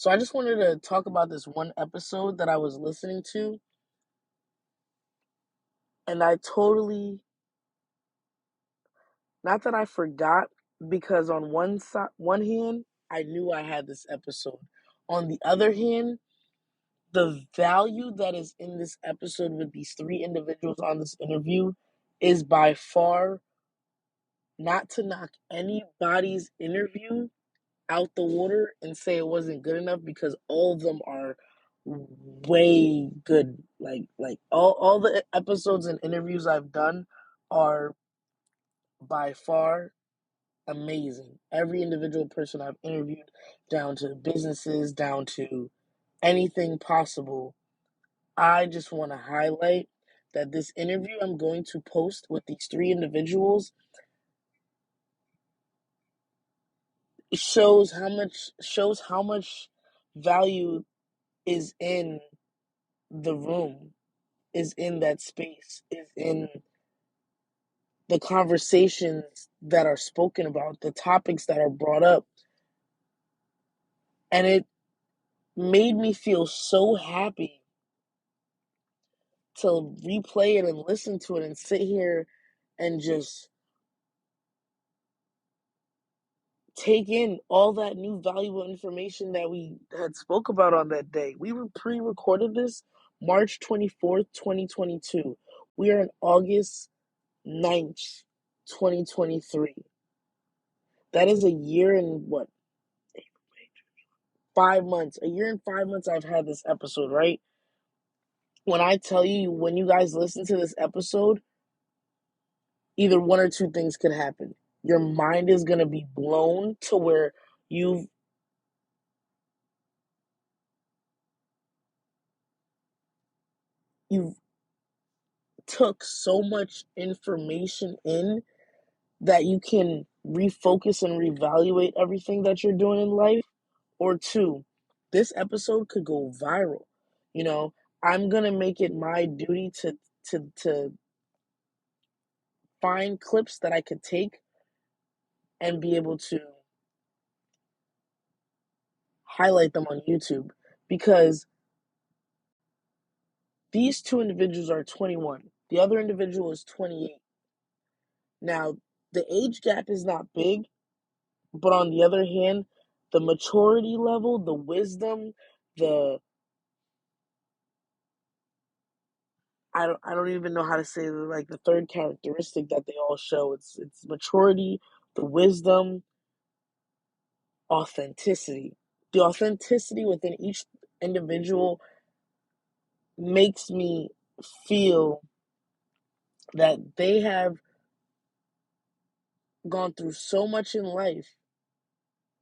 So I just wanted to talk about this one episode that I was listening to, and I totally, not that I forgot, because on one hand, I knew I had this episode. On the other hand, the value that is in this episode with these three individuals on this interview is by far, not to knock anybody's interview out the water and say it wasn't good enough, because all of them are way good. Like all the episodes and interviews I've done are by far amazing. Every individual person I've interviewed, down to businesses, down to anything possible. I just want to highlight that this interview I'm going to post with these three individuals shows how much value is in the room, is in that space, is in the conversations that are spoken about, the topics that are brought up. And it made me feel so happy to replay it and listen to it and sit here and just take in all that new valuable information that we had spoke about on that day. We were pre-recorded this March 24th, 2022. We are in August 9th, 2023. That is a year and what? 5 months. A year and 5 months I've had this episode, right? When I tell you, when you guys listen to this episode, either one or two things could happen. Your mind is going to be blown to where you've you've took so much information in that you can refocus and reevaluate everything that you're doing in life. Or two, this episode could go viral. You know, I'm gonna make it my duty to find clips that I could take and be able to highlight them on YouTube, because these two individuals are 21. The other individual is 28. Now, the age gap is not big, but on the other hand, the maturity level, the wisdom, the I don't even know how to say, like, the third characteristic that they all show. It's maturity, the wisdom, authenticity. The authenticity within each individual makes me feel that they have gone through so much in life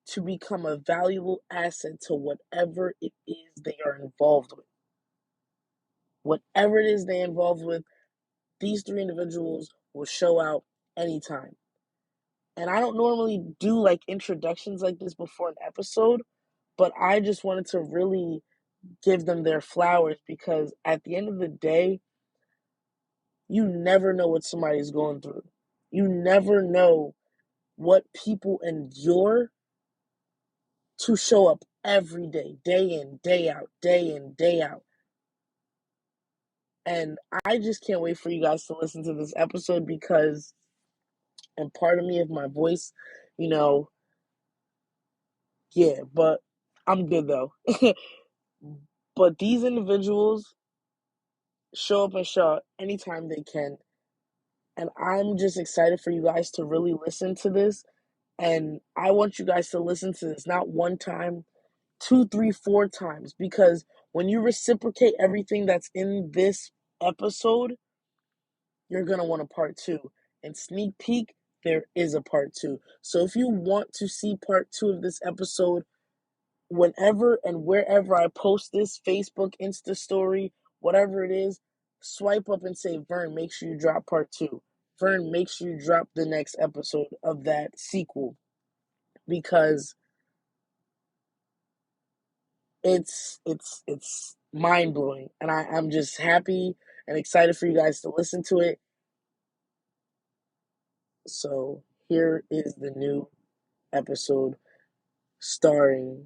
to become a valuable asset to whatever it is they are involved with. Whatever it is they involved with, these three individuals will show out anytime. And I don't normally do like introductions like this before an episode, but I just wanted to really give them their flowers, because at the end of the day, you never know what somebody's going through. You never know what people endure to show up every day, day in, day out, day in, day out. And I just can't wait for you guys to listen to this episode, because, and pardon me if my voice, you know, yeah, but I'm good though. But these individuals show up and show out anytime they can. And I'm just excited for you guys to really listen to this. And I want you guys to listen to this not one time, two, three, four times, because when you reciprocate everything that's in this episode, you're going to want a part two. And sneak peek, there is a part two. So if you want to see part two of this episode, whenever and wherever I post this, Facebook, Insta story, whatever it is, swipe up and say, Vern, make sure you drop part two. Vern, make sure you drop the next episode of that sequel, because it's mind blowing, and I'm just happy and excited for you guys to listen to it. So here is the new episode starring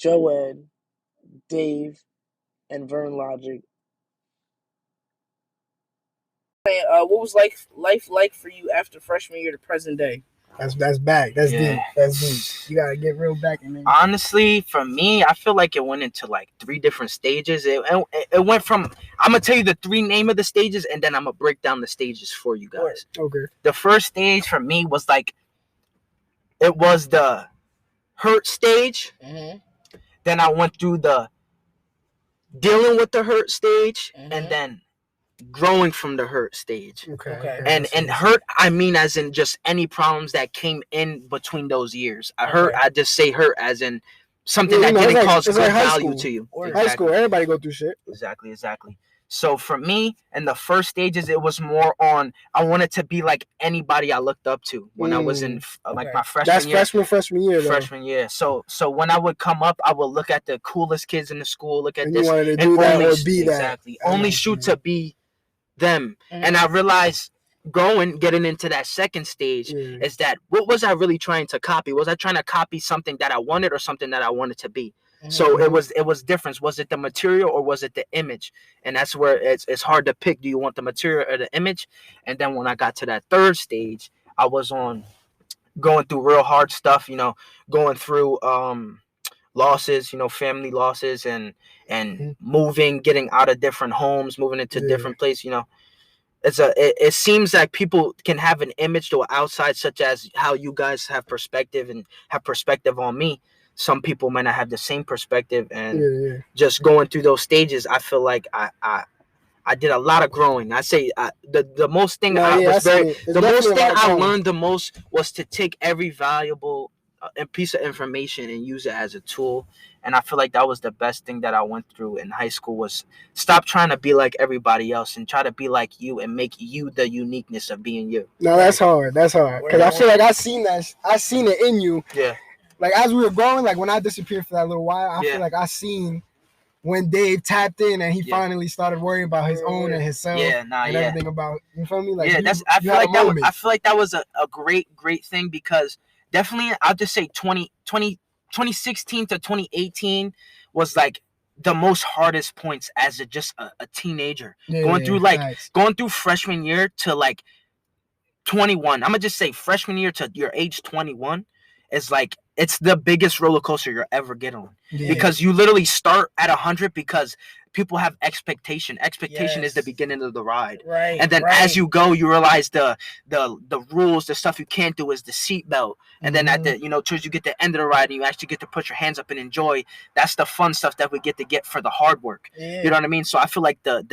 Joed, Dave, and Vernlogic. What was life like for you after freshman year to present day? That's back. That's deep. That's deep. You gotta get real back in there. Honestly, for me, I feel like it went into like 3 different stages. It went from, I'm gonna tell you the 3 name of the stages, and then I'm gonna break down the stages for you guys. Okay. The first stage for me was like, it was the hurt stage. Mm-hmm. Then I went through the dealing with the hurt stage, Mm-hmm. and then growing from the hurt stage. Okay. And hurt, I mean as in just any problems that came in between those years. I just say hurt as in something that didn't cause good value to you. High school, everybody go through shit. Exactly. So for me, in the first stages, it was more on, I wanted to be like anybody I looked up to when I was in like my freshman year. That's freshman year. Freshman year. So when I would come up, I would look at the coolest kids in the school, look at and this, you wanted to do that or be that. Exactly. Only shoot to be them. And I realized getting into that second stage is that, what was I really trying to copy? Was I trying to copy something that I wanted or something that I wanted to be? So it was difference. Was it the material or was it the image? And that's where it's hard to pick. Do you want the material or the image? And then when I got to that third stage, I was going through real hard stuff, going through losses, family losses, and moving, getting out of different homes, moving into different places, it seems like people can have an image to the outside, such as how you guys have perspective and have perspective on me. Some people might not have the same perspective, and just going through those stages, I feel like I did a lot of growing. I say the most thing I learned the most was to take every valuable piece of information and use it as a tool. And I feel like that was the best thing that I went through in high school, was stop trying to be like everybody else and try to be like you and make you the uniqueness of being you. No, that's hard. Because I feel like I seen it in you. Yeah. Like as we were growing, like when I disappeared for that little while, I feel like I seen when Dave tapped in and he finally started worrying about his own and himself and everything about, you feel me? Like I feel like that was a great thing, because definitely I'll just say 2016 to 2018 was like the most hardest points as just a teenager. Going through freshman year to like 21. I'm gonna just say freshman year to your age 21 is like, it's the biggest roller coaster you'll ever get on, because you literally start at 100 because people have expectation. Expectation is the beginning of the ride, and then as you go, you realize the rules, the stuff you can't do is the seatbelt, and then at the towards you get the end of the ride and you actually get to put your hands up and enjoy. That's the fun stuff that we get for the hard work. You know what I mean? So I feel like the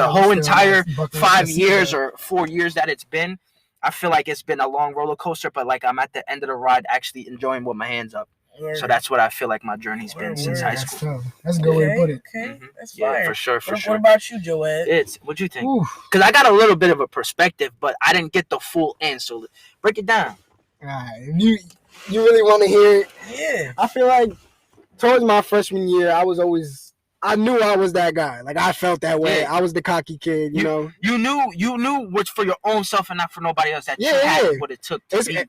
whole entire 5 years or 4 years that it's been, I feel like it's been a long roller coaster, but like I'm at the end of the ride actually enjoying with my hands up. So that's what I feel like my journey's been since high school. That's a good way to put it. Okay, that's fire. Yeah, for sure. What about you, Joed? What'd you think? Because I got a little bit of a perspective, but I didn't get the full end. So break it down. All right. You really want to hear it? Yeah. I feel like towards my freshman year, I knew I was that guy. Like I felt that way. I was the cocky kid, you know. You knew what's for your own self and not for nobody else. That you had what it took to be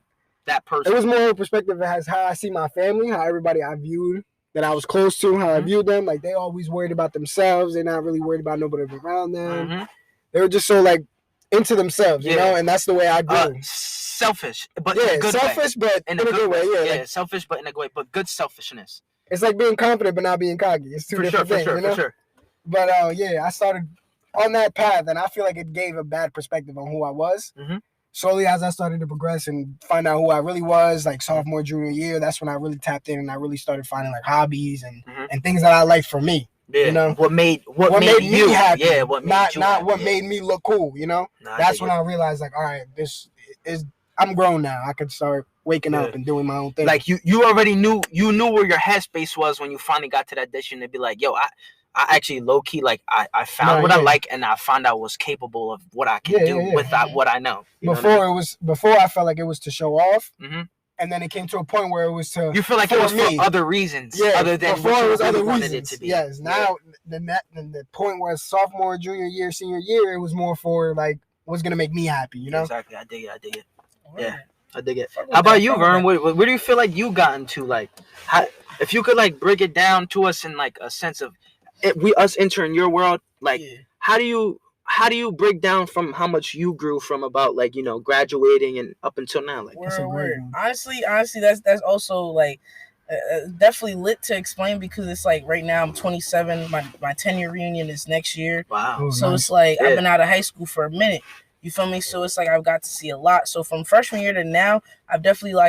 that person. It was more of a perspective as how I see my family, how everybody I viewed that I was close to, how I viewed them. Like they always worried about themselves. They're not really worried about nobody around them. They were just so like into themselves, you know. And that's the way I grew. Selfish, but in a good way. Yeah, selfish, but in a good way. But good selfishness. It's like being confident but not being cocky. It's two different things, you know? For sure. But I started on that path, and I feel like it gave a bad perspective on who I was. Slowly, as I started to progress and find out who I really was, like sophomore, junior year, that's when I really tapped in and I really started finding like hobbies and things that I liked for me. Yeah. You know, what made me happy. Yeah, what made me look cool. You know, that's when I realized like, all right, this is. I'm grown now. I could start waking up and doing my own thing. Like you already knew where your headspace was when you finally got to that decision to be like, yo, I actually low key like I found what I like, and I found I was capable of what I can do with what I know. Before I felt like it was to show off, and then it came to a point where it was to. You feel like it was for other reasons, other than before what it was you other wanted reasons. it to be. Yes, now the point where sophomore, junior year, senior year, it was more for like what's gonna make me happy, you know? Exactly, I dig it. Yeah. I dig it. How about you, Vern? Where do you feel like you got into? Like, how, if you could like break it down to us in like a sense of us entering your world, like how do you break down from how much you grew from about like graduating and up until now? Like, word. Honestly, that's also like definitely lit to explain because it's like right now I'm 27. My 10-year reunion is next year. Wow. So nice. It's like I've been out of high school for a minute. You feel me? So it's like I've got to see a lot. So from freshman year to now, I've definitely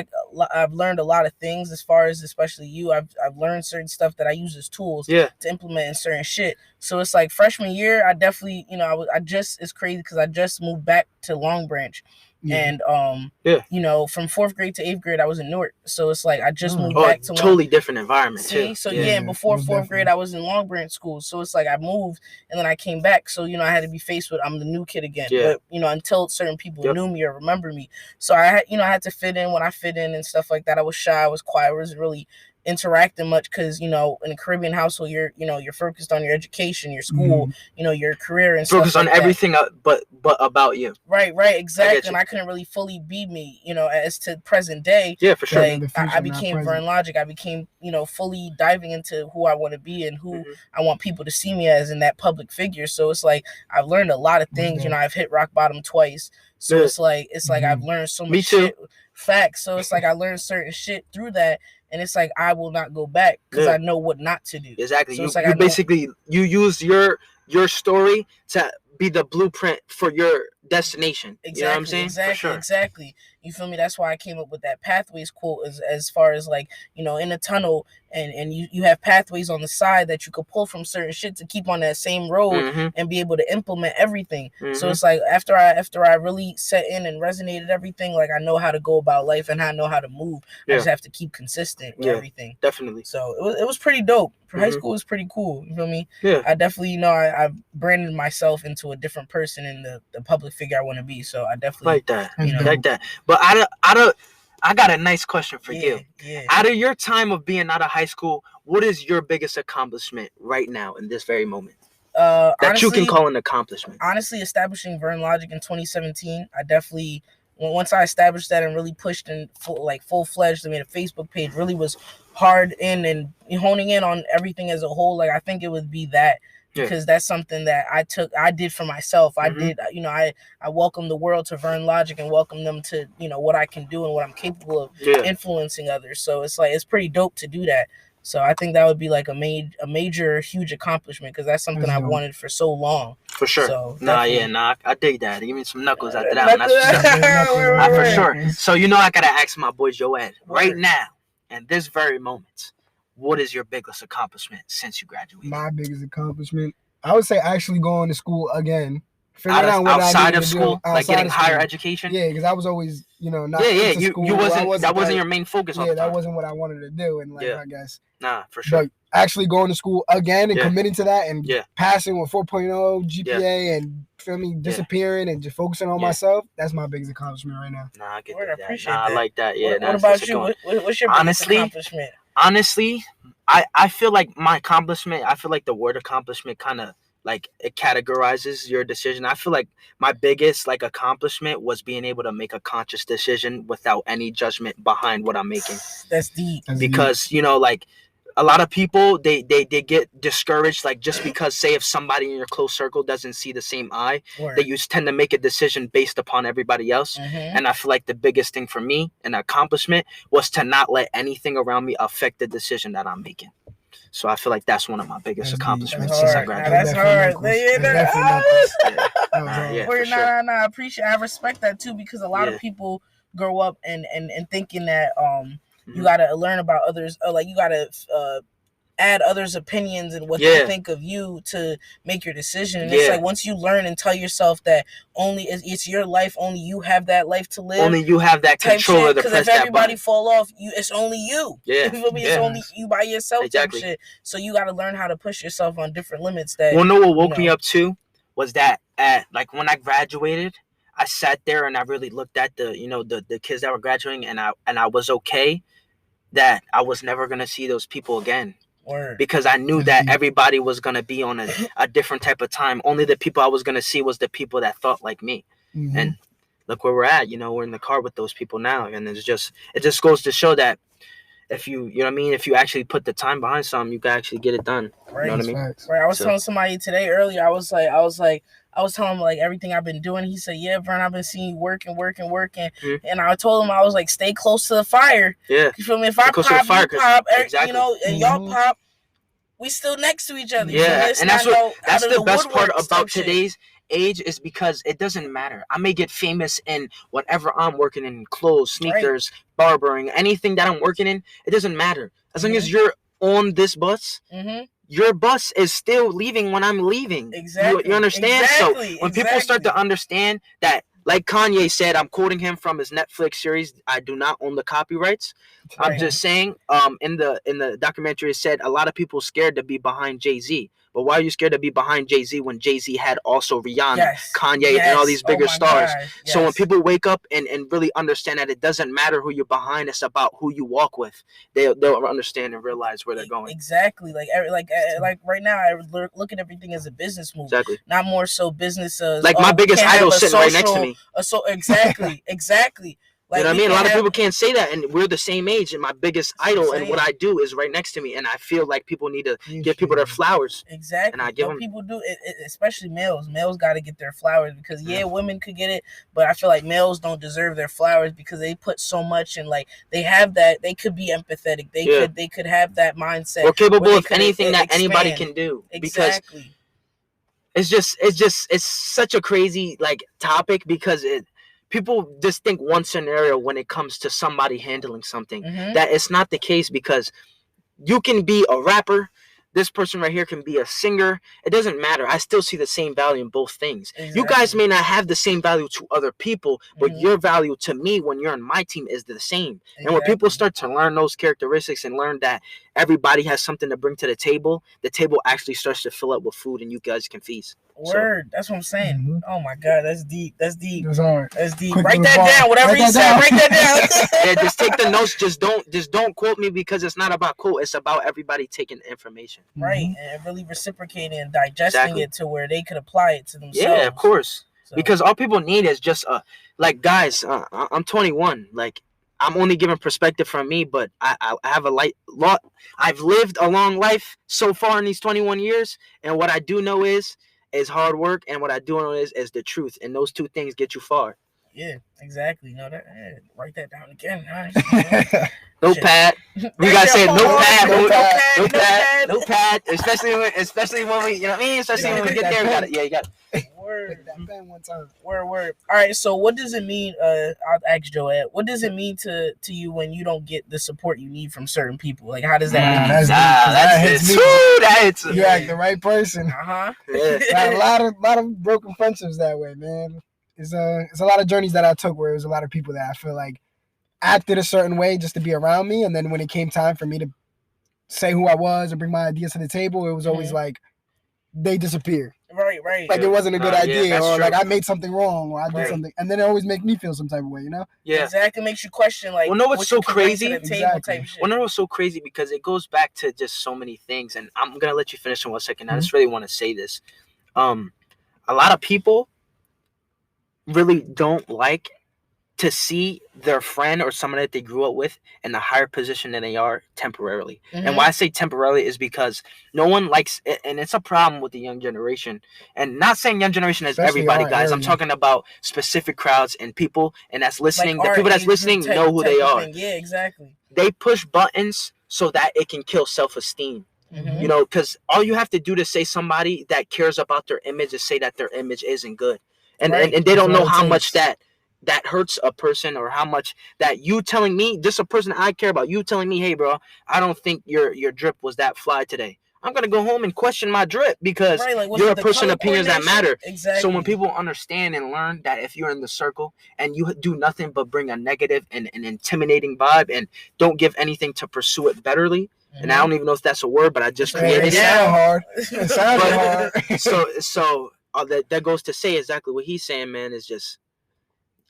I've learned a lot of things as far as especially you. I've learned certain stuff that I use as tools to implement in certain shit. So it's like freshman year, I definitely it's crazy because I just moved back to Long Branch. And from 4th grade to 8th grade I was in Newark, so it's like I just moved back to totally different environment too. So and before 4th grade I was in Long Branch school, so it's like I moved and then I came back, so I had to be faced with I'm the new kid again. But until certain people knew me or remember me, so I had to fit in when I fit in and stuff like that. I was shy, I was quiet, I wasn't really interacting much because in a Caribbean household you're focused on your education, your school, your career and focus stuff on like everything but about you. Right, exactly. And I couldn't really fully be me, as to present day. Yeah, for sure. Like, I became Vernlogic. I became, fully diving into who I want to be and who I want people to see me as in that public figure. So it's like I've learned a lot of things. I've hit rock bottom twice. So it's like I've learned so much shit. Facts. So it's like I learned certain shit through that. And it's like I will not go back because I know what not to do. Exactly. So you use your story to be the blueprint for your destination. Exactly. You know what I'm saying? Exactly. For sure. Exactly. You feel me? That's why I came up with that pathways quote as far as like, in a tunnel and you have pathways on the side that you could pull from certain shit to keep on that same road and be able to implement everything. So it's like after I really set in and resonated everything, like I know how to go about life and I know how to move. I just have to keep consistent with everything. Definitely. So it was pretty dope. High school was pretty cool. You feel me? Yeah. I definitely, I branded myself into a different person in the public figure I want to be. So I definitely like that. Like that. But I got a nice question for you. Yeah. Out of your time of being out of high school, what is your biggest accomplishment right now in this very moment? That honestly, you can call an accomplishment. Honestly, establishing Vernlogic in 2017, I definitely once I established that and really pushed in full-fledged, I made a Facebook page, really was hard in and honing in on everything as a whole. Like I think it would be that. Because that's something that I did for myself. I did, I welcome the world to Vernlogic and welcome them to, what I can do and what I'm capable of influencing others. So it's like, it's pretty dope to do that. So I think that would be like a major, huge accomplishment because that's something I've wanted for so long. For sure. So I dig that. Give me some knuckles after that one. That's for sure. So I gotta ask my boy Joed right now, and this very moment. What is your biggest accomplishment since you graduated? My biggest accomplishment, I would say, actually going to school again. Outside of school, like getting higher education. Yeah, because I was always, not into school. That wasn't your main focus. Yeah, that wasn't what I wanted to do, and I guess. Nah, for sure. But actually going to school again and committing to that and passing with 4.0 GPA and feel me disappearing and just focusing on myself. That's my biggest accomplishment right now. Nah, I get that. Appreciate that. I like that. Yeah. What about you? What's your biggest accomplishment? Honestly, I feel like my accomplishment, I feel like the word accomplishment kind of like it categorizes your decision. I feel like my biggest like accomplishment was being able to make a conscious decision without any judgment behind what I'm making. That's deep. Because, like a lot of people, they get discouraged, like just because, say, if somebody in your close circle doesn't see the same eye, that you tend to make a decision based upon everybody else. And I feel like the biggest thing for me, an accomplishment, was to not let anything around me affect the decision that I'm making. So I feel like that's one of my biggest accomplishments since I graduated. That's hard. I appreciate. I respect that too because a lot of people grow up and thinking that you gotta learn about others, like you gotta add others' opinions and what they think of you to make your decision. And it's like once you learn and tell yourself that only it's your life, only you have that life to live. Only you have that control of the because if everybody fall off, it's only you. Yeah. You feel me? It's only you by yourself. Exactly. Type shit. So you got to learn how to push yourself on different limits. That what woke me up too was that like when I graduated, I sat there and I really looked at the kids that were graduating, and I was okay that I was never gonna see those people again. Because I knew that everybody was going to be on a different type of time. Only the people I was going to see was the people that thought like me. And look where we're at. You know, we're in the car with those people now, and it just goes to show that if you know what I mean, if you actually put the time behind something, you can actually get it done. Right. You know what I mean? Right. I was telling somebody today earlier. I was telling him like everything I've been doing. He said, "Yeah, Vern, I've been seeing you working." Mm-hmm. And I told him I was like, "Stay close to the fire." Yeah. You feel me? If I pop, you pop. Exactly. You know, and y'all pop. We still next to each other. Yeah, and that's the best part about today's age is because it doesn't matter. I may get famous in whatever I'm working in, clothes, sneakers, barbering, anything that I'm working in. It doesn't matter as long as you're on this bus. Your bus is still leaving when I'm leaving. Exactly. You understand? So when people start to understand that, like Kanye said, I'm quoting him from his Netflix series, I do not own the copyrights. I'm just saying, in the documentary it said a lot of people scared to be behind Jay-Z. But why are you scared to be behind Jay-Z when Jay-Z had also Rihanna, Kanye, and all these bigger stars? So when people wake up and really understand that it doesn't matter who you're behind, it's about who you walk with, they'll understand and realize where they're going. Exactly. Like right now, I look at everything as a business move. Exactly. Not more so business as like my biggest idol sitting right next to me. Exactly. Like, you know what I mean? A lot of people can't say that, and we're the same age, and my biggest idol and what I do is right next to me, and I feel like people need to give people their flowers. Exactly. And I give them. People do, especially males. Males got to get their flowers because, women could get it, but I feel like males don't deserve their flowers because they put so much in, like, they have that, they could be empathetic. They could have that mindset. We're capable of anything that anybody can do. Exactly. Because it's such a crazy, like, topic because people just think one scenario when it comes to somebody handling something. That it's not the case because you can be a rapper. This person right here can be a singer. It doesn't matter. I still see the same value in both things. Exactly. You guys may not have the same value to other people, but your value to me when you're on my team is the same. Exactly. And when people start to learn those characteristics and learn that everybody has something to bring to the table actually starts to fill up with food and you guys can feast. Word. That's what I'm saying. Oh my God, that's deep. That's deep. That's deep. Quick, write that down. Whatever he said, write that down. Yeah, just take the notes. Just don't quote me because it's not about quote. It's about everybody taking the information. Right, and really reciprocating and digesting it to where they could apply it to themselves. Yeah, of course. So. Because all people need is just like guys. I'm 21. Like I'm only giving perspective from me, but I have a lot. I've lived a long life so far in these 21 years, and what I do know is hard work, and what I do know is the truth, and those two things get you far. Yeah, exactly. No, write that down again. Notepad. We gotta say notepad. Especially when we, you know what I mean. Especially when we get there, we got it. Yeah, you got it. Word. That pen one time. Word. All right. So, what does it mean? I'll ask Joed. What does it mean to you when you don't get the support you need from certain people? Like, how does that? That hits me. That hits me. You act the right person. Yeah. Got a lot of broken friendships that way, man. It's a lot of journeys that I took where it was a lot of people that I feel like acted a certain way just to be around me, and then when it came time for me to say who I was and bring my ideas to the table, it was always like they disappeared. Right. Like it wasn't a good idea, or true. like I made something wrong, or I did something, and then it always make me feel some type of way, you know? Yeah, exactly. Makes you question, like, well, no, what's so crazy? Exactly. Well, no, what's so crazy because it goes back to just so many things, and I'm gonna let you finish in 1 second. I just really want to say this. A lot of people really don't like to see their friend or someone that they grew up with in a higher position than they are temporarily. And why I say temporarily is because no one likes it, and it's a problem with the young generation. And not saying young generation is everybody, guys. I'm talking about specific crowds and people, and that's listening. Like the people that's listening know who they are. Yeah, exactly. They push buttons so that it can kill self-esteem. You know, because all you have to do to say somebody that cares about their image is say that their image isn't good. And they don't know how much that hurts a person, or how much that you telling me, just a person I care about, you telling me, hey, bro, I don't think your drip was that fly today. I'm going to go home and question my drip because you're a person opinions that matter. Exactly. So when people understand and learn that if you're in the circle and you do nothing but bring a negative and an intimidating vibe and don't give anything to pursue it betterly, and I don't even know if that's a word, but I just created it. It sounded hard. So that goes to say exactly what he's saying, man, is just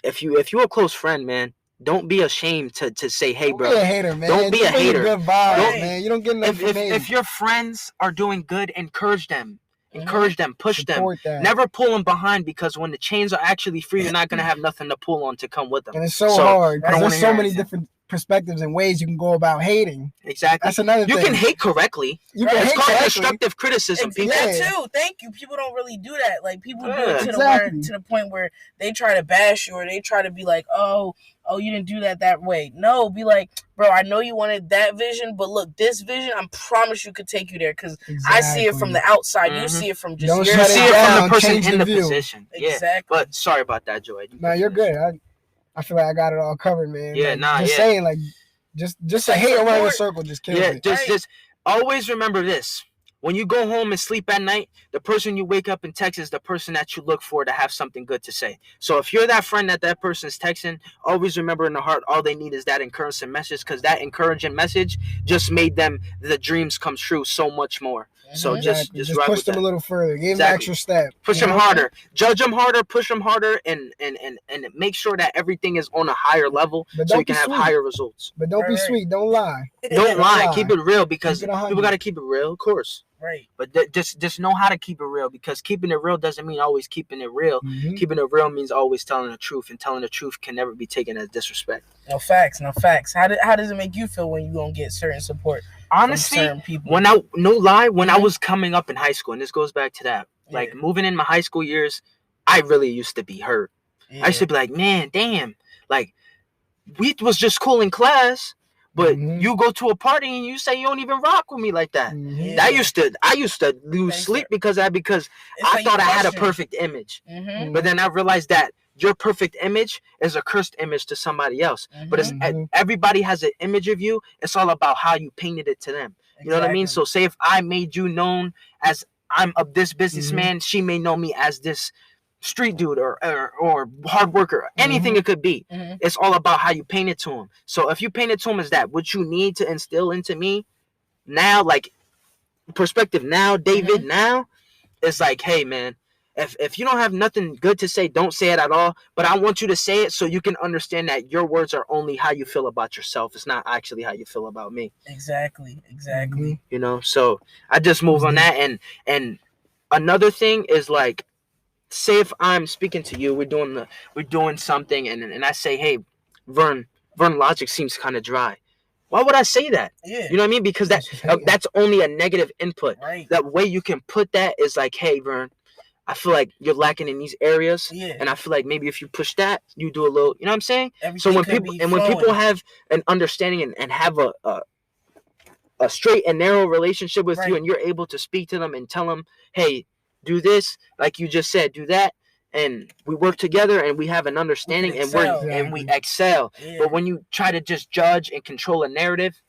if you're a close friend, man, don't be ashamed to say, hey, bro. Don't be a hater, man. Don't be a hater. Good vibe, man. You don't get enough if your friends are doing good, encourage them. Encourage them, push Support them. that. Never pull them behind, because when the chains are actually free, you're not gonna have nothing to pull on to come with them. And it's so hard because there's so many different perspectives and ways you can go about hating. Exactly. That's another thing. You can hate correctly. It's called constructive criticism. People. That too. Thank you. People don't really do that. Like people do it to the point where they try to bash you, or they try to be like, oh, you didn't do that way. No, be like, bro, I know you wanted that vision, but look, this vision, I promise you could take you there, because I see it from the outside. You see it from just you see it from the person in the position. Exactly. Yeah. But sorry about that, Joed. No, you're good. I feel like I got it all covered, man. Yeah, like, just saying, like, just a hate around the circle just kills it. Just always remember this. When you go home and sleep at night, the person you wake up and text is the person that you look for to have something good to say. So if you're that friend that person's texting, always remember in the heart, all they need is that encouraging message, because that encouraging message just made them the dreams come true so much more. So just push them a little further. Give them an extra step. Push them harder. Judge them harder. Push them harder, and make sure that everything is on a higher level, so you can have higher results. But don't be sweet. Don't lie. Don't lie. Keep it real, because people got to keep it real, of course. Right. But just know how to keep it real, because keeping it real doesn't mean always keeping it real. Keeping it real means always telling the truth, and telling the truth can never be taken as disrespect. No facts. How does it make you feel when you don't get certain support? Honestly, from certain people? when I was coming up in high school, and this goes back to that, like moving in my high school years, I really used to be hurt. I used to be like, man, damn, like we was just cool in class. But you go to a party and you say you don't even rock with me like that. I used to lose sleep because I thought I had a perfect image. But then I realized that your perfect image is a cursed image to somebody else. But everybody has an image of you. It's all about how you painted it to them. You know what I mean? So say if I made you known as I'm this businessman, she may know me as this street dude or hard worker, anything it could be. It's all about how you paint it to him. So if you paint it to him as that, what you need to instill into me now, like perspective now, David, now, it's like, hey man, if you don't have nothing good to say, don't say it at all. But I want you to say it so you can understand that your words are only how you feel about yourself. It's not actually how you feel about me. Exactly. You know, so I just move on that. And another thing is, like, say if I'm speaking to you, we're doing something, and I say, hey, Vernlogic seems kind of dry. Why would I say that? Yeah. You know what I mean? Because that's only a negative input. Right. That way you can put that is like, hey, Vern, I feel like you're lacking in these areas. Yeah. And I feel like maybe if you push that, you do a little, you know what I'm saying? Everything so when people have an understanding and have a straight and narrow relationship with you, and you're able to speak to them and tell them, hey, do this, like you just said, do that, and we work together and we have an understanding and we excel. Yeah. But when you try to just judge and control a narrative,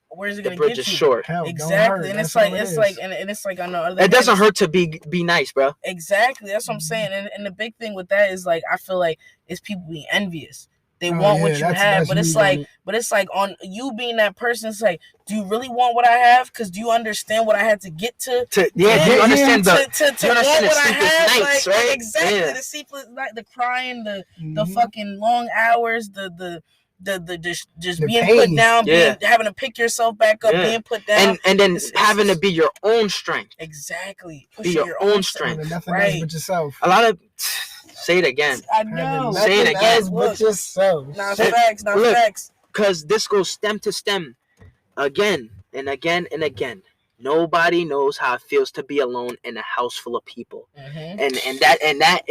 where's it gonna the bridge get is you? short. Exactly. And it's like on the other it doesn't hurt to be nice, bro. Exactly. That's what I'm saying. And the big thing with that is, like, I feel like it's people being envious. They want what you have, but it's like on you being that person. It's like, do you really want what I have? Because do you understand what I had to get to? Do you understand to want what I have? Nights, like, right? Exactly. Yeah. The sleepless night, the crying, the fucking long hours, the just being pain. Put down, having to pick yourself back up, being put down, and then having to be your own strength. Exactly. Be your own strength. Nothing else but yourself. A lot of say it again. I know. Say it again. But yourself. Not facts. Because this goes stem to stem, again and again and again. Nobody knows how it feels to be alone in a house full of people, and that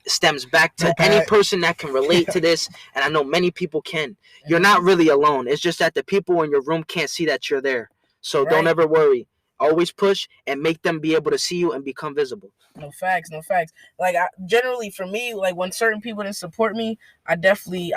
stems back to any person that can relate to this. And I know many people can. You're not really alone. It's just that the people in your room can't see that you're there. So don't ever worry. Always push and make them be able to see you and become visible. No facts. Like, generally for me, like, when certain people didn't support me, I definitely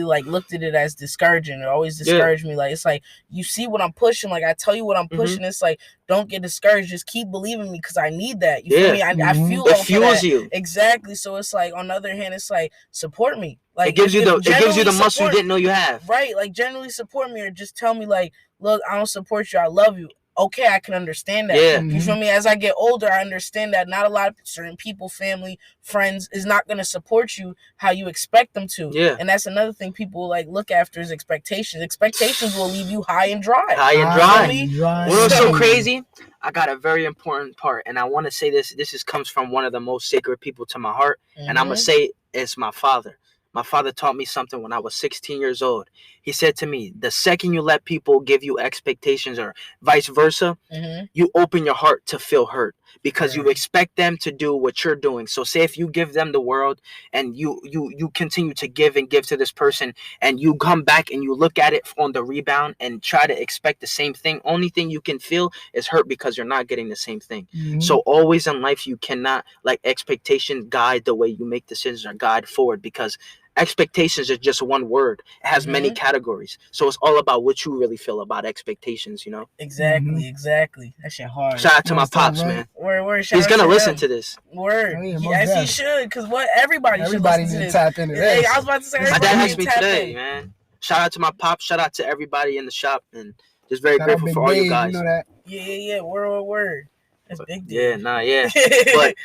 like looked at it as discouraging. It always discouraged me. Like, it's like, you see what I'm pushing. Like, I tell you what I'm pushing. It's like, don't get discouraged. Just keep believing me, because I need that. You feel me? I feel it fuels you. Exactly. So it's like, on the other hand, it's like, support me. Like, it gives you the muscle you didn't know you have. Right. Like, generally support me, or just tell me, like, look, I don't support you. I love you. Okay, I can understand that. Yeah. You feel me? As I get older, I understand that not a lot of certain people, family, friends, is not going to support you how you expect them to. Yeah. And that's another thing people like look after is expectations. Expectations will leave you high and dry. You know what's so crazy? I got a very important part, and I want to say this. This comes from one of the most sacred people to my heart, and I'm gonna say it's my father. My father taught me something when I was 16 years old. He said to me, the second you let people give you expectations or vice versa, you open your heart to feel hurt because you expect them to do what you're doing. So say if you give them the world and you continue to give and give to this person, and you come back and you look at it on the rebound and try to expect the same thing, only thing you can feel is hurt because you're not getting the same thing. So always in life, you cannot let expectation guide the way you make decisions or guide forward, because expectations is just one word. It has many categories. So it's all about what you really feel about expectations, you know? Exactly. That shit hard. Shout out to my pops, man. Word. He's going to listen to this. Word. Yes, he should, because everybody should listen to this. Tap into this. I was about to say, my dad asked me today, man. Shout out to my pops. Shout out to everybody in the shop. And just very grateful for all you guys. You know that? Yeah. Word. That's big deal. Yeah, But...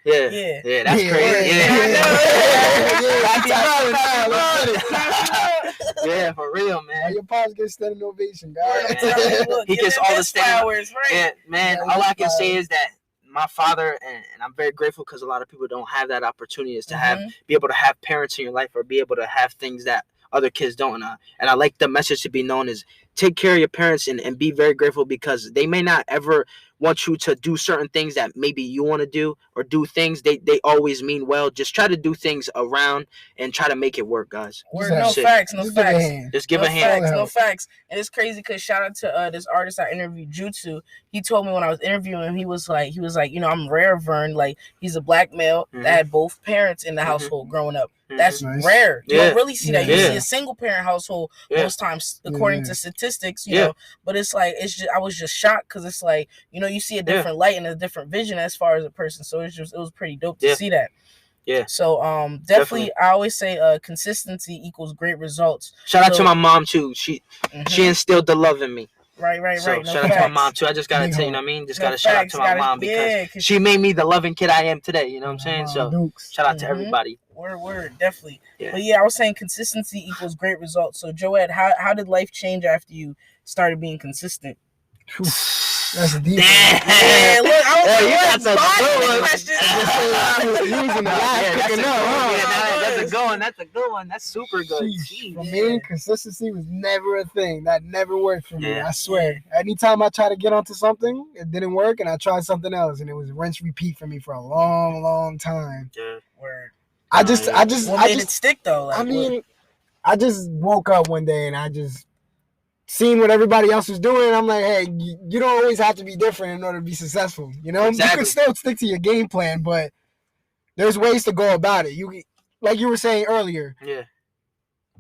Yeah, that's crazy. Yeah, for real, man. Your pops get standing ovation, guys. He gets all the flowers, right? Yeah, man. All I can say is that my father, and I'm very grateful because a lot of people don't have that opportunity, is to be able to have parents in your life or be able to have things that other kids don't. And I like the message to be known is take care of your parents and be very grateful, because they may not ever want you to do certain things that maybe you want to do, or do things they always mean well. Just try to do things around and try to make it work, guys. No facts. Just give a hand. No facts. And it's crazy because shout out to this artist I interviewed, Jutsu. He told me when I was interviewing him, he was like, you know, I'm rare, Vern. Like, he's a black male that had both parents in the household growing up. That's rare. You don't really see that. You see a single parent household most times, according to statistics, you know. But it's like, I was just shocked because it's like, you know, you see a different light and a different vision as far as a person. So it was pretty dope to see that. Yeah. So definitely I always say consistency equals great results. Shout out to my mom too. She instilled the love in me. Right. So shout out to my mom too. I just gotta tell you know what I mean. Just gotta shout out to my mom because she made me the loving kid I am today. You know what I'm saying? So shout out to everybody. Word, definitely. Yeah. But I was saying consistency equals great results. So Joed, how did life change after you started being consistent? That's a deep one. Yeah, look, I was That's a good one. That's super good. For me, consistency was never a thing. That never worked for me. I swear. Anytime I tried to get onto something, it didn't work, and I tried something else, and it was rinse repeat for me for a long, long time. Yeah. Word. What made it stick though? Like, I just woke up one day and I just seen what everybody else was doing. And I'm like, hey, you don't always have to be different in order to be successful. You know, you can still stick to your game plan, but there's ways to go about it. You, like you were saying earlier. Yeah.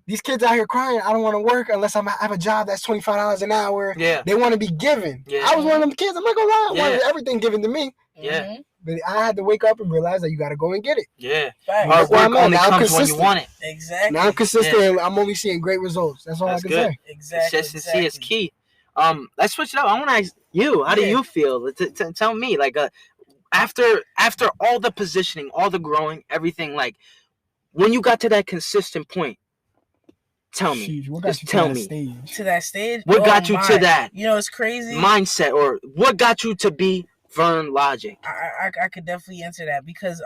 These kids out here crying, I don't want to work unless I have a job that's $25 an hour. Yeah. They want to be given. Yeah. I was one of them kids. I'm not gonna lie. I wanted everything given to me. Yeah. But I had to wake up and realize that you got to go and get it. Yeah. Hard work only comes when you want it. Exactly. Now I'm consistent. And I'm only seeing great results. That's all I can say. Exactly. Consistency is key. Let's switch it up. I want to ask you, how do you feel? Tell me, like, after all the positioning, all the growing, everything, like, when you got to that consistent point, tell me. Just tell me. To that stage? What got you to that? You know, it's crazy. Mindset, or what got you to be Vernlogic? I could definitely answer that because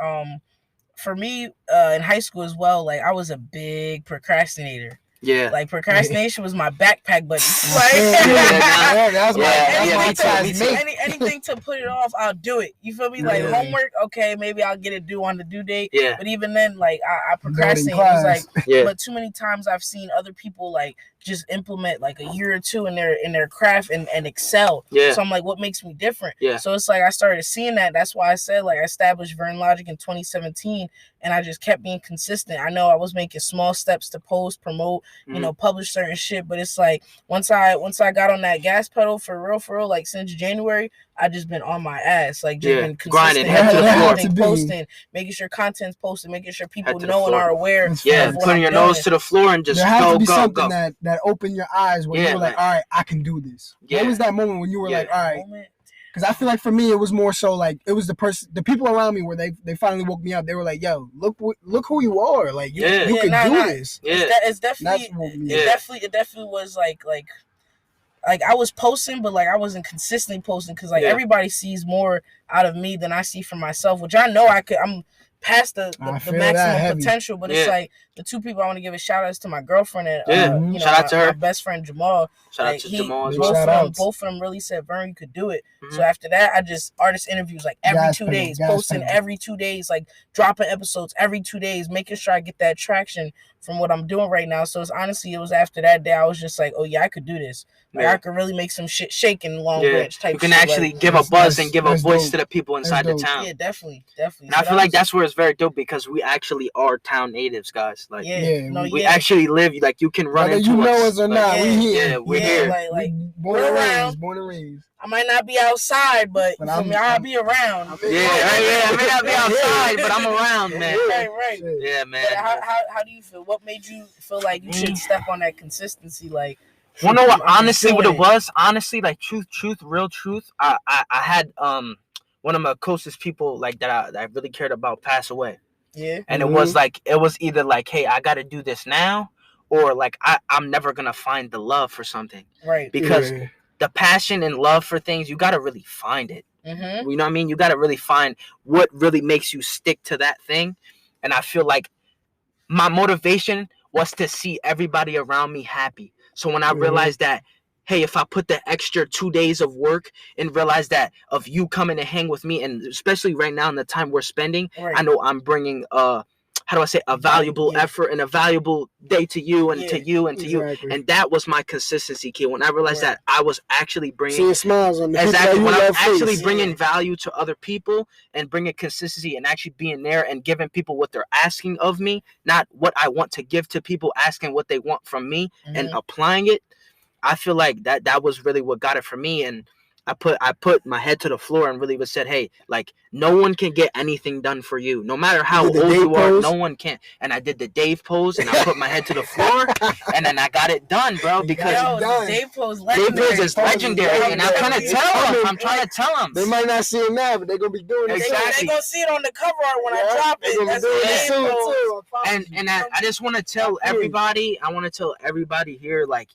for me in high school as well, like I was a big procrastinator. Yeah. Like procrastination was my backpack buddy. Like anything to put it off, I'll do it. You feel me? Like homework, okay, maybe I'll get it due on the due date. Yeah. But even then, like I procrastinate. It was like but too many times I've seen other people like just implement like a year or two in their craft and excel. Yeah. So I'm like, what makes me different? Yeah. So it's like I started seeing that. That's why I said like I established Vernlogic in 2017 and I just kept being consistent. I know I was making small steps to post, promote, you know, publish certain shit, but it's like once I got on that gas pedal for real, like since January, I just been on my ass, like just been consistent, grinding, head to the floor, posting, making sure content's posted, making sure people know and are aware. Yeah, putting your nose to the floor and just there has to be go. Something that opened your eyes when you were like, all right, I can do this. What was that moment when you were like, all right? Because I feel like for me, it was more so like it was the people around me where they finally woke me up. They were like, "Yo, look who you are! Like you can do this." Yeah, it's definitely it definitely was like like I was posting, but like I wasn't consistently posting because like everybody sees more out of me than I see for myself, which I know I'm past the maximum potential, but it's like the two people I want to give a shout out to my girlfriend and you know, shout out to her. my best friend Jamal. Shout out to Jamal. Both of them really said, Vern, you could do it. So after that, I just artist interviews like every 2 days, posting every 2 days, like dropping episodes every 2 days, making sure I get that traction from what I'm doing right now. So it's honestly, it was after that day I was just like, oh yeah, I could do this. Like I could really make some shit shake in Long Branch type. You can shit. actually give a buzz and give a voice to the people inside the town. Yeah, definitely. And I feel like that's where it's very dope because we actually are town natives, guys. Like we actually live. Like you can run into us or not. We here. Yeah, we're here. Like born and raised. I might not be outside, but I'll be around. I may not be outside, but I'm around, man. Right. Yeah, man. How do you feel? What made you feel like you should step on that consistency? Like, well, know what? Honestly, what it was, like real truth. I had one of my closest people like that I really cared about pass away. Yeah. And it was either like, hey, I got to do this now, or like I'm never gonna find the love for something. Right. Because the passion and love for things, you got to really find it. You know what I mean? You got to really find what really makes you stick to that thing. And I feel like my motivation was to see everybody around me happy. So when I realized that, hey, if I put the extra 2 days of work and realize that of you coming to hang with me, and especially right now in the time we're spending, I know I'm bringing a valuable effort and a valuable day to you and to you and to you. And that was my consistency, kid. When I realized that I was actually bringing smiles on the when I'm actually bringing value to other people and bringing consistency and actually being there and giving people what they're asking of me, not what I want to give to people, asking what they want from me and applying it. I feel like that was really what got it for me. And I put my head to the floor and really said, hey, like no one can get anything done for you. No matter how old you are, no one can. And I did the Dave pose and I put my head to the floor and then I got it done, bro. Because the Dave pose is legendary. And I'm trying to tell them. They might not see it now, but they're gonna be doing it. Exactly. They're gonna see it on the cover art when I drop it. That's the Dave pose. And I just want to tell everybody, here, like,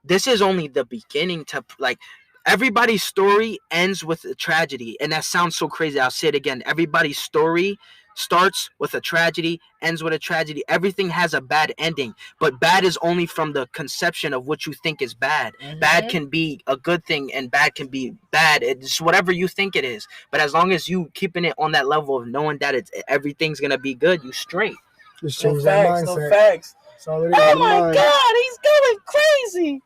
this is only the beginning to like. Everybody's story ends with a tragedy, and that sounds so crazy. I'll say it again. Everybody's story starts with a tragedy, ends with a tragedy. Everything has a bad ending, but bad is only from the conception of what you think is bad. Bad can be a good thing, and bad can be bad. It's whatever you think it is. But as long as you keeping it on that level of knowing that everything's gonna be good, you straight. Just change that mindset. No facts. Oh my God, he's going crazy.